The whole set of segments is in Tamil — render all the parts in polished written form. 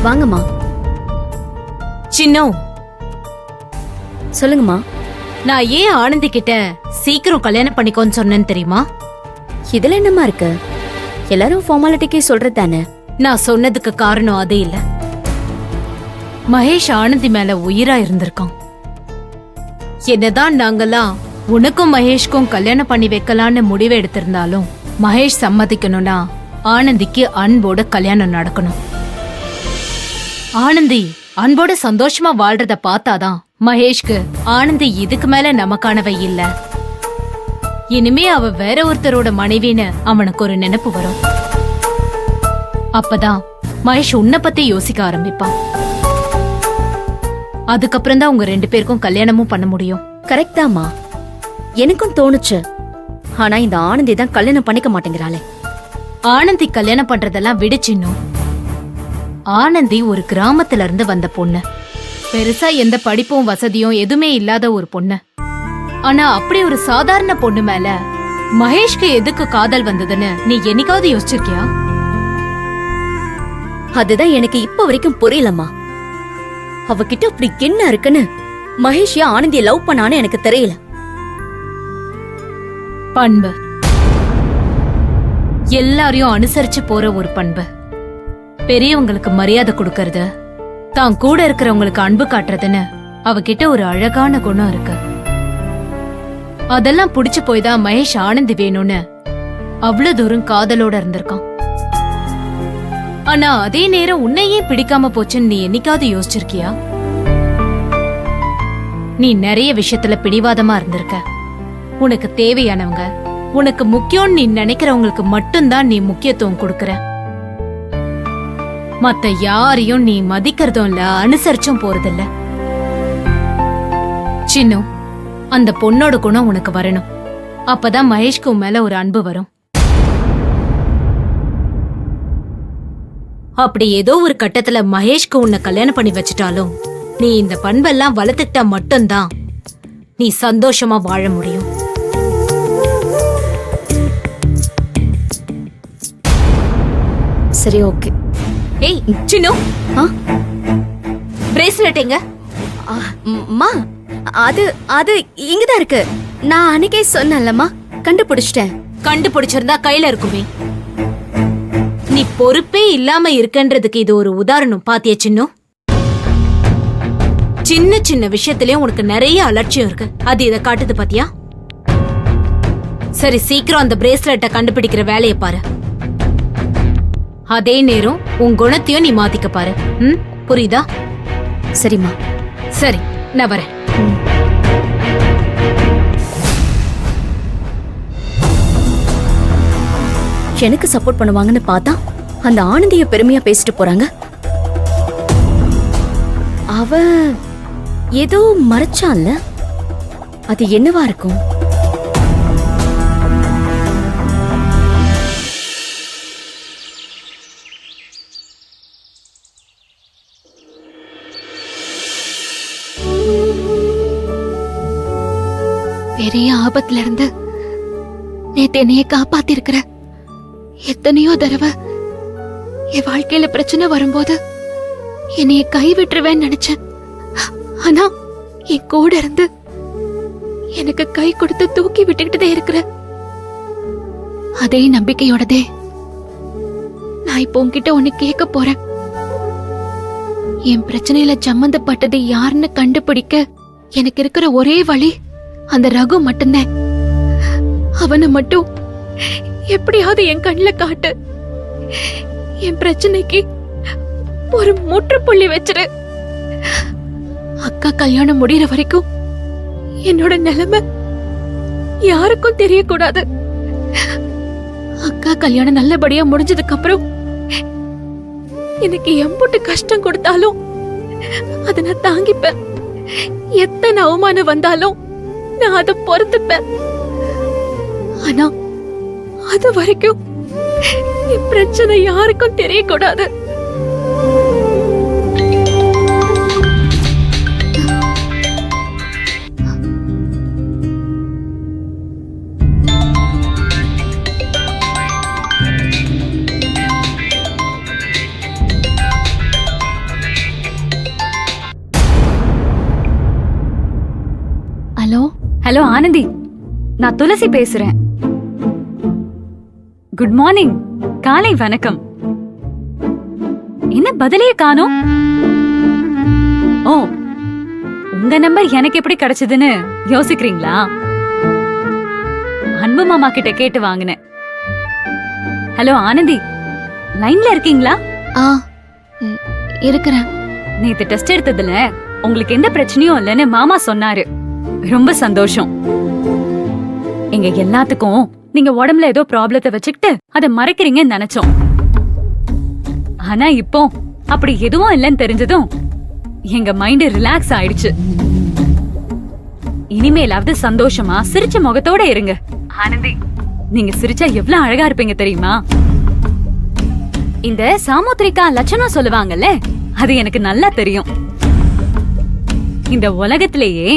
வாங்கம்மா. சின்னோ, சொல்லுங்கம்மா. நான் ஏன் ஆனந்தி கிட்ட சீக்கிரம் கல்யாணம் பண்ணிக்கோன்னு சொன்னேன்னு தெரியுமா? இதுல என்னம்மா இருக்கு? எல்லாரும் ஃபார்மாலிட்டிக்கு சொல்றது தானே. நான் சொன்னதுக்கு காரணம் அது இல்ல. மகேஷ் ஆனந்தி மேல உயிரா இருந்திருக்கான். என்னதான் நாங்கெல்லாம் உனக்கும் மகேஷ்க்கும் கல்யாணம் பண்ணி வைக்கலான்னு முடிவு எடுத்திருந்தாலும் மகேஷ் சம்மதிக்கணும்னா ஆனந்திக்கு அன்போட கல்யாணம் நடக்கணும். ஆனந்தி அன்போட சந்தோஷமா வாழ்றத பார்த்தாதான் மகேஷ்க்கு ஆனந்தி இதுக்கு மேல நமக்கானவை இல்ல, இனிமே அவ வேற ஒருத்தரோட மனைவின்னு அவனுக்கு ஒரு நினைப்பு வரும். அப்பதான் மகேஷ் உன்னை பத்தி யோசிக்க ஆரம்பிப்பான். அதுக்கப்புறம் தான் உங்க 2 பேருக்கும் கல்யாணமும் பண்ண முடியும். கரெக்ட் தாம்மா, எனக்கும் தோணுச்சு. ஆனா இந்த ஆனந்தி தான் கல்யாணம் பண்ணிக்க மாட்டேங்கிறாளே. ஆனந்தி கல்யாணம் பண்றதெல்லாம் விடுச்சின்னும். ஆனந்தி ஒரு கிராமத்துல இருந்து வந்த பொண்ணு. பெருசா எந்த படிப்பும் வசதியும் எதுவுமே இல்லாத ஒரு பொண்ணு. ஆனா அப்படி ஒரு சாதாரண பொண்ணு மேல மகேஷ்க்கு எதுக்கு காதல் வந்ததுன்னு நீ என்னைக்காவது யோசிச்சிருக்கியா? அதுதான் எனக்கு இப்ப வரைக்கும் புரியலம்மா. அவகிட்ட அப்படி என்ன இருக்குன்னு மகேஷ் ஏன் ஆனந்தியை லவ் பண்ணான்னு எனக்கு தெரியல. பண்பு, எல்லாரையும் அனுசரிச்சு போற ஒரு பண்பு. பெரியவங்களுக்கு மரியாதை கொடுக்கறது, தான் கூட இருக்கிறவங்களுக்கு அன்பு காட்டுறதுன்னு அவகிட்ட ஒரு அழகான குணம் இருக்கு. அதெல்லாம் புடிச்சு போய் தான் மகேஷ் ஆனந்தி வேணும்னு அவ்வளவு தூரம் காதலோட இருந்திருக்கான். ஆனா அதே நேரம் உன்னையே பிடிக்காம போச்சுன்னு நீ என்னைக்காவது யோசிச்சிருக்கியா? நீ நிறைய விஷயத்துல பிடிவாதமா இருந்திருக்க. உனக்கு தேவையானவங்க, உனக்கு முக்கியம்னு நீ நினைக்கிறவங்களுக்கு மட்டும்தான் நீ முக்கியத்துவம் கொடுக்கற. மத்த யாரையும் நீ மதிக்கிறதும் இல்ல, அனுசரிச்சும் போறதில்ல. சின்னு, அந்த பொண்ணோட குணம் உனக்கு வரணும். அப்பதான் மகேஷ்க்கு உன் மேல ஒரு அன்பு வரும். அப்படி ஏதோ ஒரு கட்டத்துல மகேஷ்க்கு உன்னை கல்யாணம் பண்ணி வச்சுட்டாலும் நீ இந்த பண்பெல்லாம் வளர்த்துக்கிட்டா மட்டும்தான் நீ சந்தோஷமா வாழ முடியும். சரி, ஓகே. ஏய் சின்னு, பிரேஸ்லெட் எங்க? அம்மா, அது அது இங்கதான் இருக்கு. நான் அன்னைக்கே சொன்னேன்லம்மா, கண்டுபிடிச்சிட்டேன். கண்டுபிடிச்சிருந்தா கையில இருக்குமே. நீ பொறுப்பே இல்லாம இருக்கன்றதுக்கு இது ஒரு உதாரணம். பாத்தியா சின்னு? சின்ன சின்ன விஷயத்திலயும் உனக்கு நிறைய அலட்சியம் இருக்கு. அது இத காட்டுது பாத்தியா? சரி, சீக்கிரம் அந்த பிரேஸ்லெட்டை கண்டுபிடிக்கிற வேலையை பாரு. அதே நேரம் உன் குணத்தையும் நீ மாத்திக்க பாரு. புரியுதா? சரிம்மா. சரி, நான் வரேன். எனக்கு சப்போர்ட் பண்ணுவாங்கன்னு பார்த்தா அந்த ஆனந்திய பெருமையா பேசிட்டு போறாங்க. அவ ஏதோ மறைச்சான்ல, அது என்னவா இருக்கும்? பெரிய ஆபத்துல இருந்து நேத்து என்னைய காப்பாத்திருக்கிற. எத்தனையோ தடவை என் வாழ்க்கையில பிரச்சனை வரும்போது என்னைய கைவிட்டுருவேன்னு நினைச்சேன். ஆனா என் கூட இருந்து எனக்கு கை கொடுத்து தூக்கி விட்டுக்கிட்டே இருக்கிற. அதே நம்பிக்கையோடதே நான் இப்போ உன்கிட்ட ஒண்ணு கேட்க போறேன். என் பிரச்சனையில சம்பந்தப்பட்டது யாருன்னு கண்டுபிடிக்க எனக்கு இருக்கிற ஒரே வழி அந்த ரகு மட்டும்தான். அவனை மட்டும் எப்படியாவது என் கண்ணுல காட்டு. என் பிரச்சனைக்கு ஒரு முற்றுப்புள்ளி வச்சிரு. அக்கா கல்யாணம் முடியற வரைக்கும் என்னோட நிலைமை யாருக்கும் தெரியக்கூடாது. அக்கா கல்யாணம் நல்லபடியா முடிஞ்சதுக்கு அப்புறம் எனக்கு எம்புட்டு கஷ்டம் கொடுத்தாலும் அதை நான் தாங்கிப்பேன். எத்தனை அவமானம் வந்தாலும் நான் அதை பொறுத்துப்பேன். ஆனா அது வரைக்கும் என் பிரச்சனை யாருக்கும் தெரியக்கூடாது. ஹலோ ஆனந்தி, நான் துளசி பேசுறேன். குட் மார்னிங், காலை வணக்கம். என்ன பதிலே காணோம்? ஓ, உங்க நம்பர் எனக்கு எப்படி கிடைச்சதுன்னு யோசிக்கிறீங்களா? அன்பு மாமா கிட்ட கேட்டு வாங்கினேன். ஹலோ ஆனந்தி, லைன்ல இருக்கீங்களா? இருக்கிறேன். நேத்து டெஸ்ட் எடுத்ததுல உங்களுக்கு எந்த பிரச்சனையும் இல்லைன்னு மாமா சொன்னாரு. ரொம்ப சந்தோஷம். எங்க எல்லாத்துக்கும் நீங்க உடம்புல ஏதோ ப்ராப்ளத்தை வச்சுக்கிட்டு அதை மறைக்கிறீங்கன்னு நினைச்சோம். ஆனா இப்போ அப்படி எதுவும் இல்லைன்னு தெரிஞ்சதும் எங்க மைண்ட் ரிலாக்ஸ் ஆயிடுச்சு. இனிமேலாவது சந்தோஷமா சிரிச்ச முகத்தோட இருங்க. ஆனந்தி, நீங்க சிரிச்சா எவ்வளவு அழகா இருப்பீங்க தெரியுமா? இந்த சாமுத்திரிகா லட்சணம் சொல்லுவாங்கல்ல, அது எனக்கு நல்லா தெரியும். இந்த உலகத்திலேயே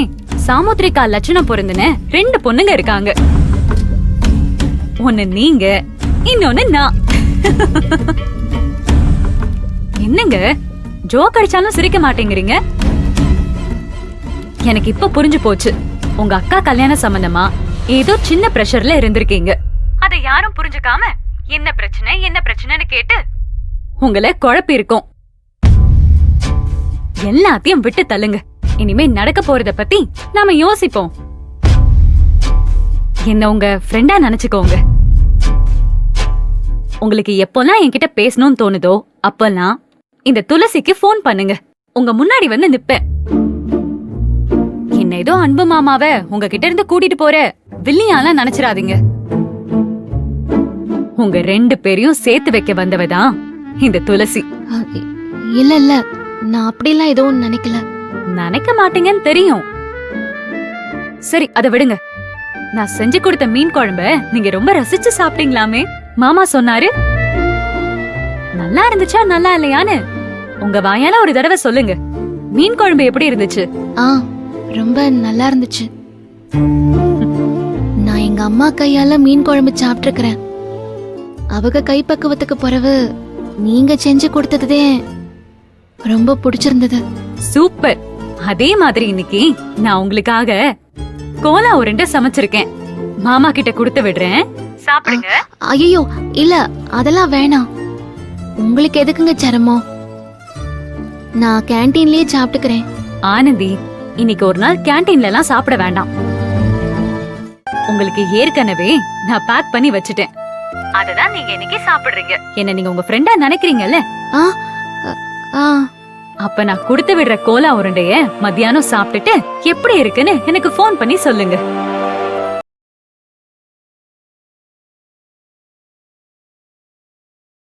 சாமுத்திரிகா லட்சணம் பொருந்தின 2 பொண்ணுங்க இருக்காங்க. ஒன்னு நீங்க, இன்னொன்னு நான். என்னங்க ஜோக் அடிச்சாலும் சிரிக்க மாட்டேங்கிறீங்க? எனக்கு இப்ப புரிஞ்சு போச்சு. உங்க அக்கா கல்யாண சம்பந்தமா ஏதோ சின்ன பிரஷர்ல இருந்திருக்கீங்க. அதை யாரும் புரிஞ்சுக்காம என்ன பிரச்சனைன்னு கேட்டு உங்களை குழப்பி இருக்கும். எல்லாத்தையும் விட்டு தள்ளுங்க. இனிமே நடக்க போறத பத்தி நாம யோசிப்போம். என்ன உங்க ஃப்ரெண்டா நினைச்சுக்கோங்க. உங்களுக்கு எப்பெல்லாம் என்கிட்ட பேசணும்னு தோணுதோ அப்பெல்லாம் இந்த துளசிக்கு போன் பண்ணுங்க. உங்க முன்னாடி வந்து நிப்பேன். என்ன ஏதோ அன்பு மாமாவ உங்ககிட்ட இருந்து கூட்டிட்டு போற வில்லியாலாம் நினைச்சிடாதீங்க. உங்க 2 பேரையும் சேர்த்து வைக்க வந்தவதான் இந்த துளசி. இல்ல, நான் அப்படிலாம் எதுவும் நினைக்கல. நினைக்க மாட்டீங்கன்னு தெரியும். சரி, அத விடுங்க. நான் செஞ்சு கொடுத்த மீன் குழம்ப நீங்க ரொம்ப ரசிச்சு சாப்பிட்டீங்களாமே? மாமா சொன்னாரு. நல்லா இருந்துச்சா நல்லா இல்லையான்னு உங்க வாயால ஒரு தடவை சொல்லுங்க. மீன் குழம்பு எப்படி இருந்துச்சு? ரொம்ப நல்லா இருந்துச்சு. நான் எங்க அம்மா கையால மீன் குழம்பு சாப்பிட்டுருக்கிறேன். அவங்க கைப்பக்குவத்துக்கு பிறகு நீங்க செஞ்சு கொடுத்ததே ரொம்ப பிடிச்சிருந்தது. சூப்பர். அதே மாதிரி இன்னைக்கு நான் உங்களுக்காக கோலா உருண்டை சமைச்சிருக்கேன். மாமா கிட்ட கொடுத்து விடுறேன், சாப்பிடுங்க. ஐயோ இல்ல, அதெல்லாம் வேணாம். உங்களுக்கு எதுக்குங்க சிரமம்? நான் கேண்டீன்லயே சாப்பிட்டுக்கிறேன். ஆனந்தி, இன்னைக்கு ஒரு நாள் கேண்டீன்ல எல்லாம் சாப்பிட வேண்டாம். உங்களுக்கு ஏற்கனவே நான் பேக் பண்ணி வச்சுட்டேன். அததான் நீங்க இன்னைக்கு சாப்பிடுறீங்க. என்ன நீங்க உங்க ஃப்ரெண்டா நினைக்கிறீங்கல்ல? அப்ப நான் கொடுத்து விடுற கோலா உருண்டைய மத்தியானம் சாப்பிட்டுட்டு எப்படி இருக்குன்னு எனக்கு போன் பண்ணி சொல்லுங்க.